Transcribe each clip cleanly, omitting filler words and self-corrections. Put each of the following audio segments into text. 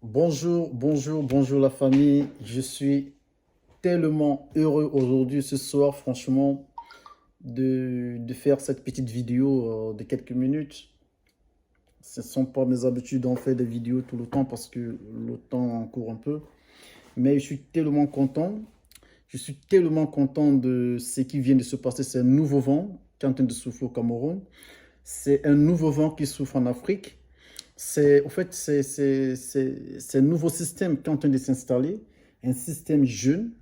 Bonjour, bonjour, bonjour la famille. Je suis tellement heureux aujourd'hui, ce soir, franchement, de faire cette petite vidéo de quelques minutes. Ce ne sont pas mes habitudes d'en faire des vidéos tout le temps parce que le temps court un peu. Mais je suis tellement content. Je suis tellement content de ce qui vient de se passer. C'est un nouveau vent qui est en train de souffler au Cameroun. C'est un nouveau vent qui souffle en Afrique. C'est, en fait, c'est un nouveau système qui est en train de s'installer, un système jeune,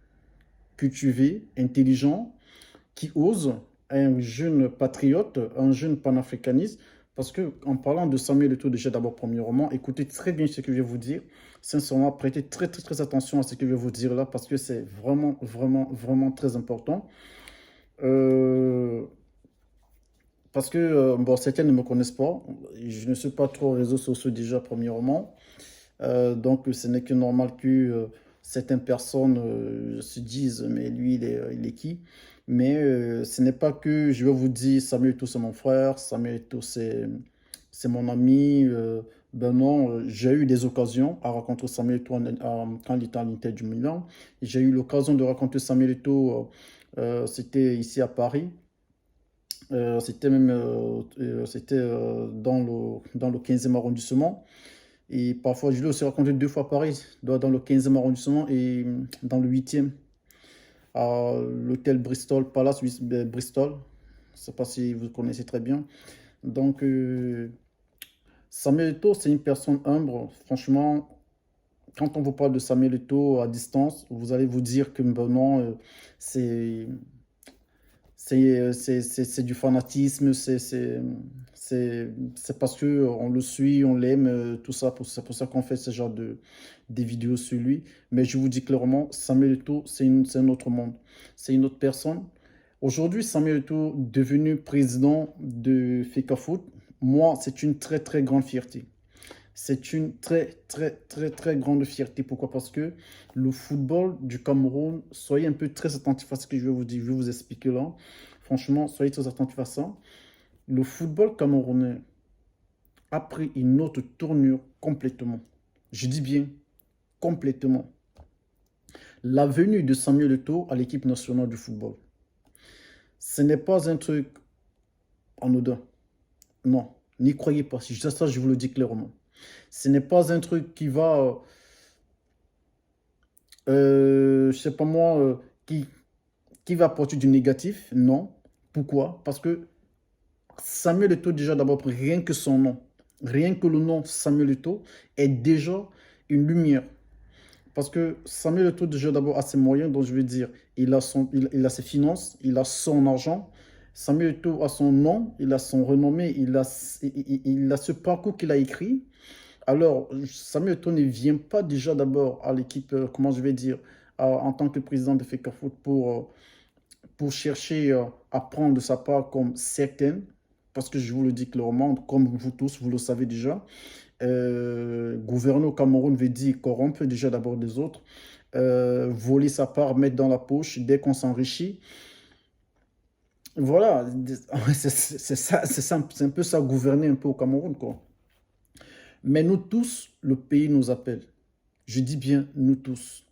cultivé, intelligent, qui ose, un jeune patriote, un jeune panafricaniste. Parce que en parlant de Samuel Eto'o, déjà d'abord premièrement, écoutez très bien ce que je vais vous dire. Sincèrement, prêtez très très très attention à ce que je vais vous dire là, parce que c'est vraiment vraiment vraiment très important. Euh, Parce que, bon, certains ne me connaissent pas. Je ne suis pas trop aux réseaux sociaux déjà, premièrement. Donc, ce n'est que normal que certaines personnes se disent, mais lui, il est qui? Mais ce n'est pas que je vais vous dire, Samuel Eto'o, c'est mon frère, Samuel Eto'o, c'est mon ami. Ben non, j'ai eu des occasions à rencontrer Samuel Eto'o quand il était à l'Inter du Milan. J'ai eu l'occasion de rencontrer Samuel Eto'o, c'était ici à Paris. C'était dans le 15e arrondissement. Et parfois, je l'ai aussi rencontré deux fois pareil, dans le 15e arrondissement et dans le 8e, à l'hôtel Bristol, Palace Bristol. Je ne sais pas si vous connaissez très bien. Donc, Samuel Eto'o, c'est une personne humble. Franchement, quand on vous parle de Samuel Eto'o à distance, vous allez vous dire que ben non, c'est c'est du fanatisme, c'est parce que on le suit, on l'aime, tout ça, c'est pour ça qu'on fait ce genre des vidéos sur lui. Mais je vous dis clairement, Samuel Eto'o, c'est un autre monde, c'est une autre personne. Aujourd'hui, Samuel Eto'o, devenu président de FECAFOOT, moi, c'est une très très grande fierté. C'est une très, très, très, très grande fierté. Pourquoi? Parce que le football du Cameroun, soyez un peu très attentifs à ce que je vais vous dire, je vais vous expliquer là. Franchement, soyez très attentifs à ça. Le football camerounais a pris une autre tournure complètement. Je dis bien complètement. La venue de Samuel Eto'o à l'équipe nationale du football, ce n'est pas un truc anodin. Non, n'y croyez pas. Si je dis ça, je vous le dis clairement. Ce n'est pas un truc qui va je sais pas moi, qui va apporter du négatif? Non. Pourquoi? Parce que Samuel Eto'o, déjà d'abord, rien que son nom, rien que le nom Samuel Eto'o est déjà une lumière. Parce que Samuel Eto'o, déjà d'abord, a ses moyens, donc je veux dire, il a ses finances, il a son argent. Samuel Eto'o a son nom, il a son renommée, il a ce parcours qu'il a écrit. Alors, Samuel Eto'o ne vient pas déjà d'abord à l'équipe, comment je vais dire, en tant que président de FECAFOOT pour chercher à prendre de sa part comme certaines, parce que je vous le dis clairement, comme vous tous, vous le savez déjà, gouverner au Cameroun veut dire corrompre déjà d'abord des autres, voler sa part, mettre dans la poche dès qu'on s'enrichit. Voilà, c'est ça, c'est un peu ça, gouverner un peu au Cameroun, quoi. Mais nous tous, le pays nous appelle. Je dis bien nous tous.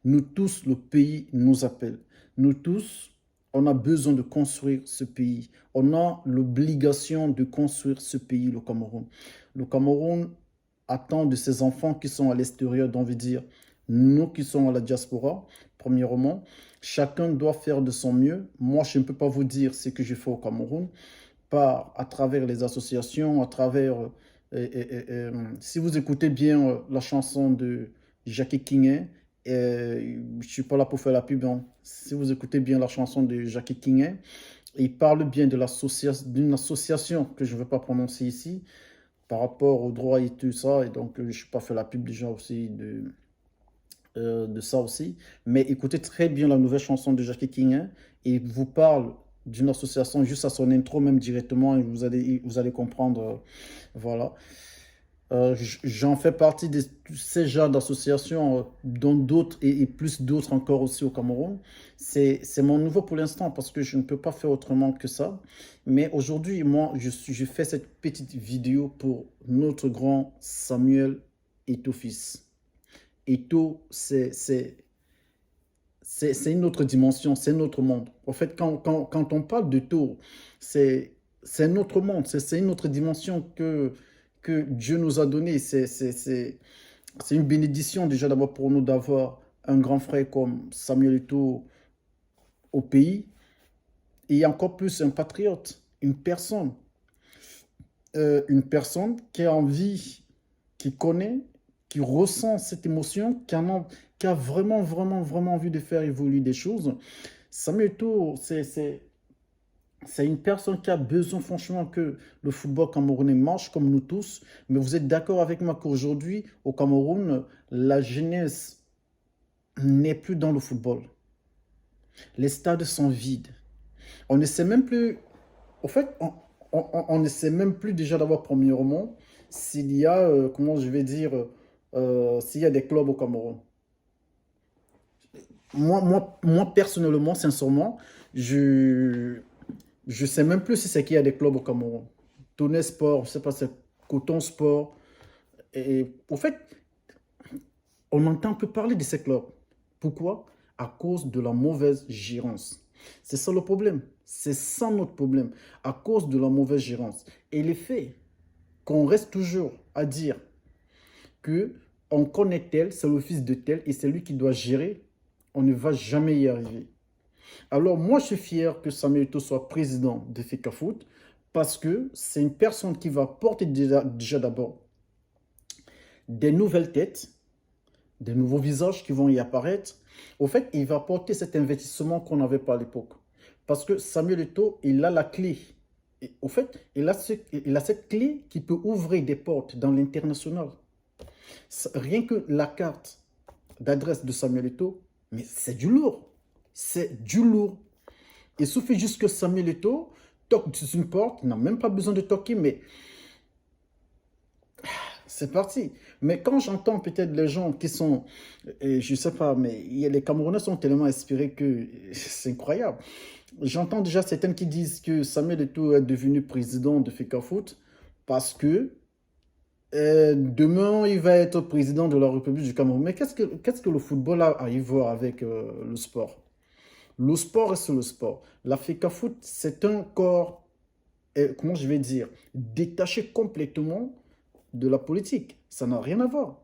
Nous tous, le pays nous appelle. Nous tous, on a besoin de construire ce pays. On a l'obligation de construire ce pays, le Cameroun. Le Cameroun attend de ses enfants qui sont à l'extérieur, d'envie de dire, nous qui sommes à la diaspora, premièrement, chacun doit faire de son mieux. Moi, je ne peux pas vous dire ce que je fais au Cameroun, par, à travers les associations, à travers... si vous écoutez bien la chanson de Jackie King, je ne suis pas là pour faire la pub, hein. Si vous écoutez bien la chanson de Jackie King, il parle bien de d'une association que je ne vais pas prononcer ici par rapport aux droits et tout ça. Et donc, je ne suis pas fait la pub déjà aussi de ça aussi. Mais écoutez très bien la nouvelle chanson de Jackie King. Il vous parle d'une association juste à son intro, même directement, et vous allez comprendre. Voilà. J'en fais partie de ces genres d'associations, dont d'autres et plus d'autres encore aussi au Cameroun. C'est mon nouveau pour l'instant parce que je ne peux pas faire autrement que ça. Mais aujourd'hui, moi, je fais cette petite vidéo pour notre grand Samuel Eto'o fils. Eto'o, c'est une autre dimension, c'est un autre monde. En fait, quand on parle d'Eto'o, c'est un autre monde, c'est une autre dimension que Dieu nous a donnée. C'est une bénédiction déjà d'abord pour nous d'avoir un grand frère comme Samuel Eto'o au pays, et encore plus un patriote, une personne qui a envie, qui connaît, qui ressent cette émotion, qui a vraiment, vraiment, vraiment envie de faire évoluer des choses. Samuel Eto'o, c'est une personne qui a besoin franchement que le football camerounais marche comme nous tous. Mais vous êtes d'accord avec moi qu'aujourd'hui, au Cameroun, la jeunesse n'est plus dans le football. Les stades sont vides. On ne sait même plus, au fait, on ne sait même plus déjà d'abord premièrement s'il y a, comment je vais dire, s'il y a des clubs au Cameroun. Moi personnellement, sincèrement, je je sais même plus si c'est qu'il y a des clubs au Cameroun. Tonnet Sport, je sais pas, c'est Coton Sport. Et au fait, on entend peu parler de ces clubs. Pourquoi? À cause de la mauvaise gérance. C'est ça le problème. C'est ça notre problème. À cause de la mauvaise gérance. Et le fait qu'on reste toujours à dire que on connaît tel, c'est le fils de tel et c'est lui qui doit gérer, on ne va jamais y arriver. Alors moi, je suis fier que Samuel Eto'o soit président de FECAFOOT parce que c'est une personne qui va porter déjà d'abord des nouvelles têtes, des nouveaux visages qui vont y apparaître. Au fait, il va porter cet investissement qu'on n'avait pas à l'époque. Parce que Samuel Eto'o, il a la clé. Et au fait, il a cette clé qui peut ouvrir des portes dans l'international. Rien que la carte d'adresse de Samuel Eto'o, mais c'est du lourd. C'est du lourd. Il suffit juste que Samuel Eto'o toque sur une porte, il n'a même pas besoin de toquer, mais c'est parti. Mais quand j'entends peut-être les gens qui sont, je ne sais pas, mais les Camerounais sont tellement inspirés que c'est incroyable. J'entends déjà certains qui disent que Samuel Eto'o est devenu président de FECAFOOT parce que demain, il va être président de la République du Cameroun. Mais qu'est-ce que le football a à y voir avec le sport? Le sport reste le sport. La FECAFOOT, c'est un corps, comment je vais dire, détaché complètement de la politique. Ça n'a rien à voir.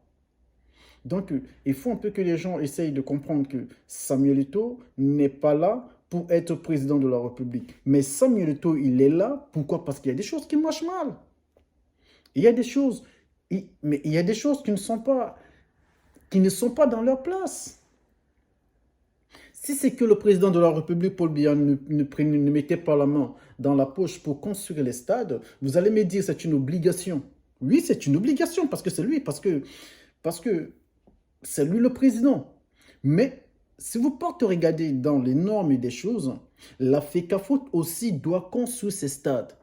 Donc, il faut un peu que les gens essayent de comprendre que Samuel Eto'o n'est pas là pour être président de la République. Mais Samuel Eto'o, il est là. Pourquoi? Parce qu'il y a des choses qui marchent mal. Il y a des choses, mais il y a des choses qui ne sont pas dans leur place. Si c'est que le président de la République, Paul Biya, ne mettait pas la main dans la poche pour construire les stades, vous allez me dire que c'est une obligation. Oui, c'est une obligation parce que c'est lui, parce que c'est lui le président. Mais si vous partez regarder dans les normes des choses, la FECAFOOT aussi doit construire ses stades.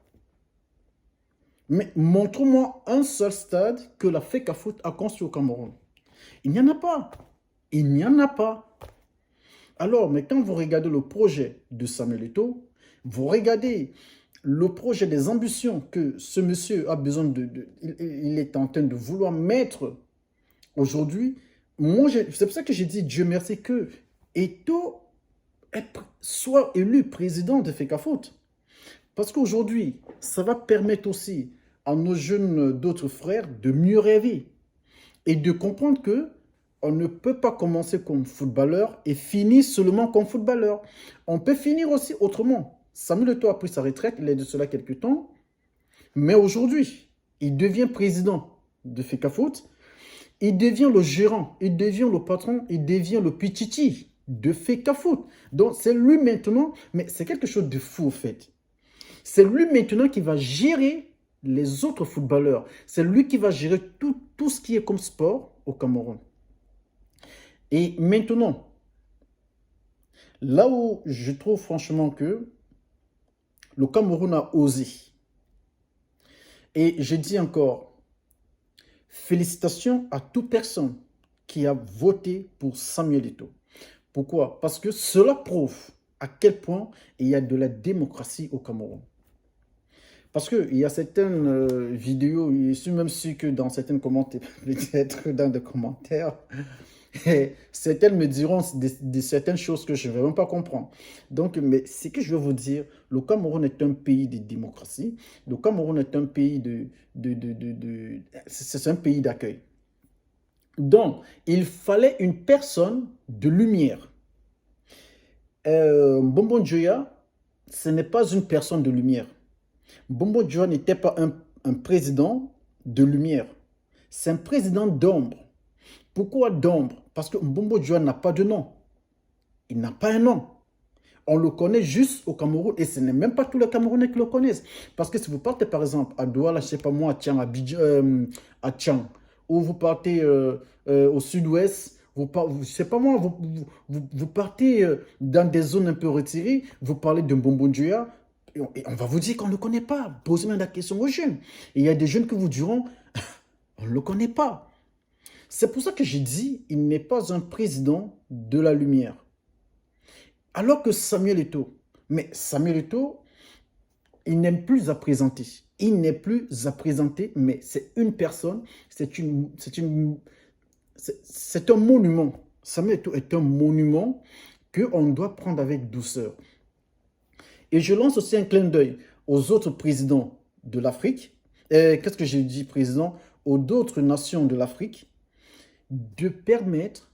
Mais montre-moi un seul stade que la FECAFOOT a construit au Cameroun. Il n'y en a pas. Il n'y en a pas. Alors, mais quand vous regardez le projet de Samuel Eto'o, vous regardez le projet des ambitions que ce monsieur a besoin il est en train de vouloir mettre aujourd'hui. C'est pour ça que j'ai dit, Dieu merci, que Eto'o soit élu président de FECAFOOT. Parce qu'aujourd'hui, ça va permettre aussi à nos jeunes d'autres frères de mieux rêver et de comprendre que on ne peut pas commencer comme footballeur et finir seulement comme footballeur. On peut finir aussi autrement. Samuel Eto'o a pris sa retraite, il est de cela quelques temps. Mais aujourd'hui, il devient président de FECAFOOT. Il devient le gérant, il devient le patron, il devient le pititi de FECAFOOT. Donc c'est lui maintenant, mais c'est quelque chose de fou en fait. C'est lui maintenant qui va gérer les autres footballeurs. C'est lui qui va gérer tout ce qui est comme sport au Cameroun. Et maintenant, là où je trouve franchement que le Cameroun a osé, et je dis encore, félicitations à toute personne qui a voté pour Samuel Eto'o. Pourquoi? Parce que cela prouve à quel point il y a de la démocratie au Cameroun. Parce qu'il y a certaines vidéos, je suis même sûr que dans certains commentaires, peut-être dans des commentaires, et certaines me diront certaines choses que je ne vais même pas comprendre. Donc, mais ce que je veux vous dire, le Cameroun est un pays de démocratie. Le Cameroun est un pays c'est un pays d'accueil. Donc, il fallait une personne de lumière. Bonbon Joya, ce n'est pas une personne de lumière. Bonbon Joya n'était pas un président de lumière. C'est un président d'ombre. Pourquoi d'ombre? Parce que Mbombo Joya n'a pas de nom. Il n'a pas un nom. On le connaît juste au Cameroun et ce n'est même pas tous les Camerounais qui le connaissent. Parce que si vous partez par exemple à Douala, je ne sais pas moi, à Tchang, ou vous partez au sud-ouest, je sais pas moi, vous partez dans des zones un peu retirées, vous parlez de Mbombo Joya, et on va vous dire qu'on ne le connaît pas. Posez même la question aux jeunes. Et il y a des jeunes qui vous diront, on ne le connaît pas. C'est pour ça que j'ai dit, il n'est pas un président de la lumière. Alors que Samuel Eto'o, mais Samuel Eto'o, il n'aime plus à présenter. Il n'est plus à présenter, mais c'est une personne, c'est un monument. Samuel Eto'o est un monument qu'on doit prendre avec douceur. Et je lance aussi un clin d'œil aux autres présidents de l'Afrique. Qu'est-ce que j'ai dit, président? Aux d'autres nations de l'Afrique, de permettre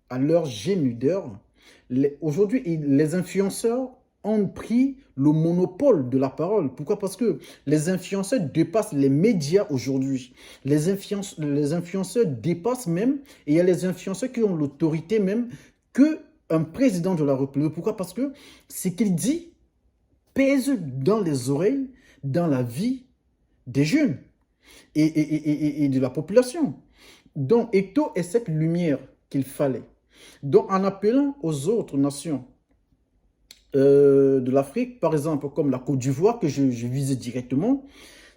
à leurs jeunes leaders, aujourd'hui, les influenceurs ont pris le monopole de la parole. Pourquoi? Parce que les influenceurs dépassent les médias aujourd'hui. Les influenceurs dépassent même, et il y a les influenceurs qui ont l'autorité même qu'un président de la République. Pourquoi? Parce que ce qu'il dit pèse dans les oreilles, dans la vie des jeunes et de la population. Donc, Eto'o est cette lumière qu'il fallait. Donc, en appelant aux autres nations de l'Afrique, par exemple, comme la Côte d'Ivoire, que je visais directement,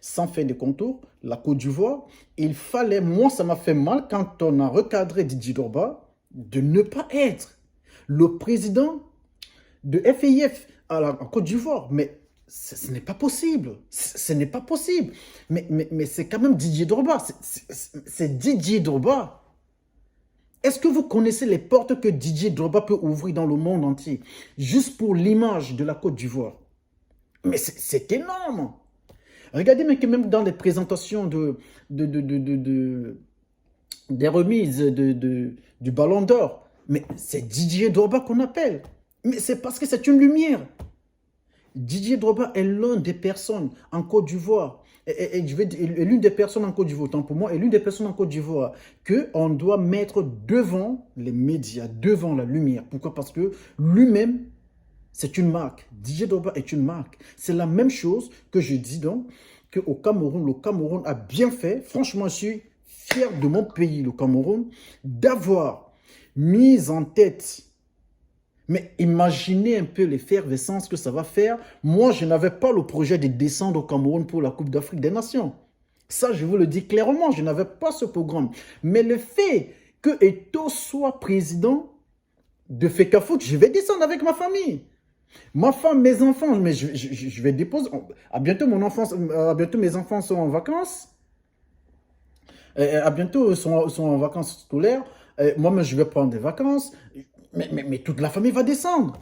sans faire de contours, la Côte d'Ivoire, il fallait, moi, ça m'a fait mal quand on a recadré Didier Drogba, de ne pas être le président de FAIF en Côte d'Ivoire. Mais ce n'est pas possible. Ce n'est pas possible. Mais c'est quand même Didier Drogba. C'est Didier Drogba. Est-ce que vous connaissez les portes que Didier Drogba peut ouvrir dans le monde entier, juste pour l'image de la Côte d'Ivoire? Mais c'est énorme. Regardez même dans les présentations des remises du Ballon d'Or. Mais c'est Didier Drogba qu'on appelle. Mais c'est parce que c'est une lumière. Didier Drogba est l'une des personnes en Côte d'Ivoire, et l'une des personnes en Côte d'Ivoire, tant pour moi, est l'une des personnes en Côte d'Ivoire qu'on doit mettre devant les médias, devant la lumière. Pourquoi? Parce que lui-même, c'est une marque. Didier Drogba est une marque. C'est la même chose que je dis donc, qu'au Cameroun, le Cameroun a bien fait. Franchement, je suis fier de mon pays, le Cameroun, d'avoir mis en tête. Mais imaginez un peu l'effervescence que ça va faire. Moi, je n'avais pas le projet de descendre au Cameroun pour la Coupe d'Afrique des Nations. Ça, je vous le dis clairement, je n'avais pas ce programme. Mais le fait que Eto'o soit président de FECAFOOT, je vais descendre avec ma famille. Ma femme, mes enfants, mais je vais déposer. À bientôt, mes enfants sont en vacances. À bientôt, ils sont en vacances scolaires. Moi-même, je vais prendre des vacances. Mais toute la famille va descendre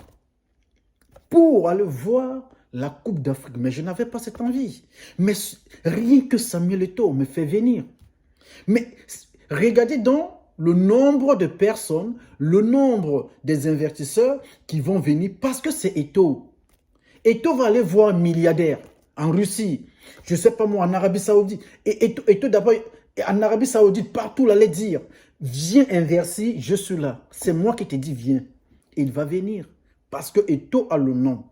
pour aller voir la Coupe d'Afrique. Mais je n'avais pas cette envie. Mais rien que Samuel Eto'o me fait venir. Mais regardez donc le nombre de personnes, le nombre des investisseurs qui vont venir parce que c'est Eto'o. Eto'o va aller voir un milliardaire en Russie, je ne sais pas moi, en Arabie Saoudite. Et Eto'o d'abord, en Arabie Saoudite, partout, il allait dire, viens inverser, je suis là. C'est moi qui te dis, viens. Et il va venir. Parce que Eto'o a le nom.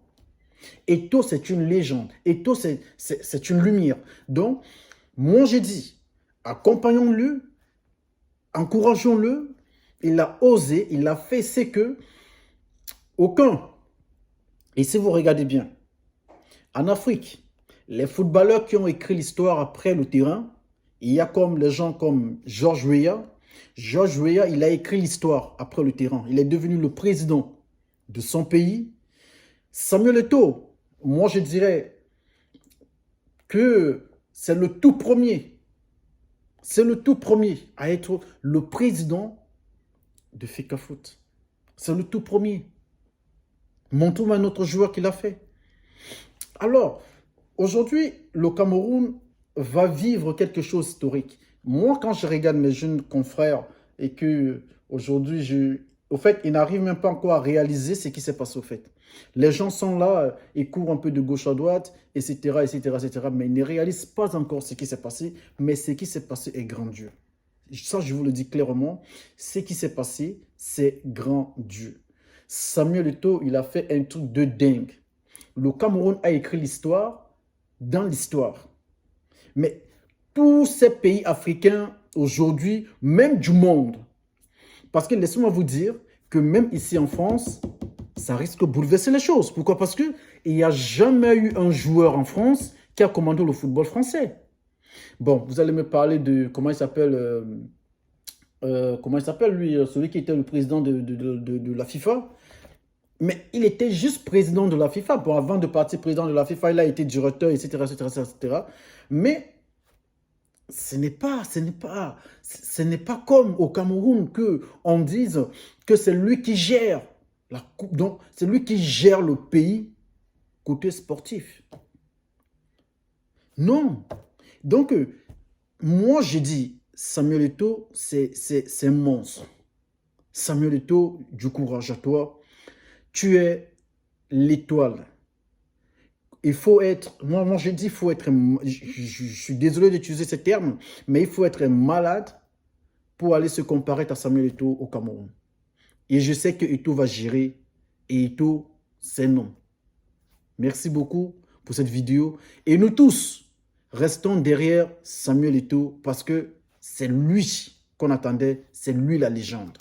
Eto'o, c'est une légende. Eto'o, c'est une lumière. Donc, moi, j'ai dit, accompagnons-le, encourageons-le. Il a osé, il a fait, c'est que aucun. Et si vous regardez bien, en Afrique, les footballeurs qui ont écrit l'histoire après le terrain, il y a comme les gens comme Georges Weah. Georges Weah, il a écrit l'histoire après le terrain. Il est devenu le président de son pays. Samuel Eto'o, moi je dirais, que c'est le tout premier. C'est le tout premier à être le président de FECAFOOT. C'est le tout premier. Montrons un autre joueur qui l'a fait. Alors, aujourd'hui, le Cameroun va vivre quelque chose d'historique. Moi, quand je regarde mes jeunes confrères et que aujourd'hui, au fait, ils n'arrivent même pas encore à réaliser ce qui s'est passé au fait. Les gens sont là, ils courent un peu de gauche à droite, etc., etc., etc., mais ils ne réalisent pas encore ce qui s'est passé, mais ce qui s'est passé est grandiose. Ça, je vous le dis clairement, ce qui s'est passé, c'est grandiose. Samuel Eto'o, il a fait un truc de dingue. Le Cameroun a écrit l'histoire dans l'histoire. Mais tous ces pays africains aujourd'hui, même du monde, parce que laissez-moi vous dire que même ici en France, ça risque de bouleverser les choses. Pourquoi? Parce qu'il n'y a jamais eu un joueur en France qui a commandé le football français. Bon, vous allez me parler de comment il s'appelle lui, celui qui était le président de la FIFA. Mais il était juste président de la FIFA. Bon, avant de partir président de la FIFA, il a été directeur, etc., etc., etc. Mais ce n'est pas comme au Cameroun qu'on dise que c'est lui qui gère la coupe. Donc, c'est lui qui gère le pays côté sportif. Non. Donc, moi, j'ai dit, Samuel Eto'o, c'est un monstre. Samuel Eto'o, du courage à toi. Tu es l'étoile. Il faut être, moi j'ai dit, il faut être, je suis désolé d'utiliser ce terme, mais il faut être malade pour aller se comparer à Samuel Eto'o au Cameroun. Et je sais que Eto'o va gérer, et Eto'o, c'est non. Merci beaucoup pour cette vidéo. Et nous tous, restons derrière Samuel Eto'o parce que c'est lui qu'on attendait, c'est lui la légende.